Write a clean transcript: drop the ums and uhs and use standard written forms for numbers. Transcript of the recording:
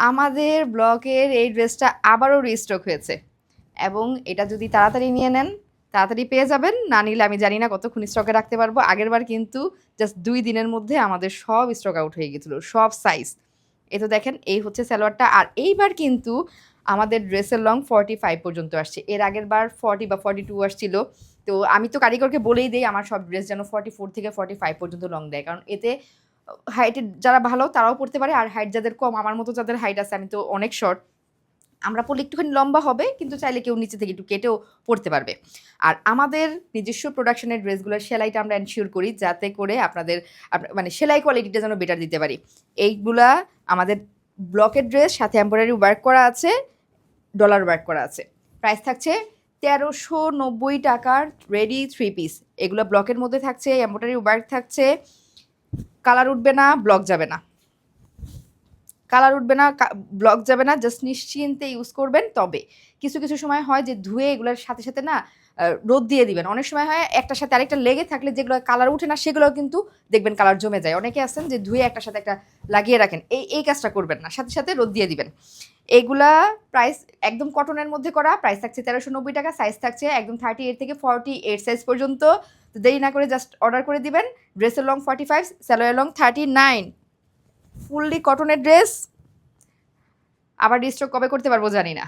আমাদের ব্লকের এই ড্রেসটা আবারও রিস্টক হয়েছে এবং এটা যদি তাড়াতাড়ি নিয়ে নেন তাড়াতাড়ি পেয়ে যাবেন, না নিলে আমি জানি না কতক্ষণ স্টকে রাখতে পারবো। আগেরবার কিন্তু জাস্ট 2 দিনের মধ্যে আমাদের সব স্টক আউট হয়ে গেছিলো, সব সাইজ। এই তো দেখেন, এই হচ্ছে সালোয়ারটা। আর এইবার কিন্তু আমাদের ড্রেসের লং 45 পর্যন্ত আসছে। এর আগের বার 40 বা 42 আসছিল। তো আমি তো কারিগরকে বলেই দেই আমার সব ড্রেস যেন 44 থেকে 45 পর্যন্ত লং দেয়, কারণ এতে হাইটের যারা ভালো তারাও পড়তে পারে, আর হাইট যাদের কম, আমার মতো যাদের হাইট আছে, আমি তো অনেক শর্ট, আমরা পড়লে একটুখানি লম্বা হবে, কিন্তু চাইলে কেউ নিচে থেকে একটু কেটেও পড়তে পারবে। আর আমাদের নিজস্ব প্রোডাকশনের ড্রেসগুলোর সেলাইটা আমরা এনশিওর করি যাতে করে আপনাদের মানে সেলাই কোয়ালিটিটা যেন বেটার দিতে পারি। এইগুলা আমাদের ব্লকের ড্রেস, সাথে এমব্রয়ডারি ওয়ার্ক করা আছে, ডলার ওয়ার্ক করা আছে। প্রাইস থাকছে 1390 টাকার রেডি 3 পিস। এগুলো ব্লকের মধ্যে থাকছে, এমব্রয়ডারি ওয়ার্ক থাকছে, কালার উঠবে না, ব্লক যাবে না, কালার উঠবে না, ব্লক যাবে না, জাস্ট নিশ্চিন্তে ইউজ করবেন। তবে কিছু কিছু সময় হয় যে ধুয়ে এগুলোর সাথে সাথে না রোদ দিয়ে দিবেন। অনেক সময় হয় একটার সাথে আরেকটা লেগে থাকলে যেগুলো কালার উঠে না সেগুলো কিন্তু দেখবেন কালার জমে যায়। অনেকে আছেন যে ধুয়ে একটার সাথে একটা লাগিয়ে রাখেন, এই কাজটা করবেন না, সাথে সাথে রোদ দিয়ে দিবেন। এগুলা প্রাইস একদম কটনের মধ্যে করা, প্রাইস থাকছে 1390 টাকা। সাইজ থাকছে একদম 38 থেকে 48 সাইজ পর্যন্ত। তো দেরি না করে জাস্ট অর্ডার করে দিবেন। ড্রেসের লং 45, স্যালোয়ার লং 39, ফুললি কটনের ড্রেস। আবার রিস্টক কবে করতে পারবো জানি না।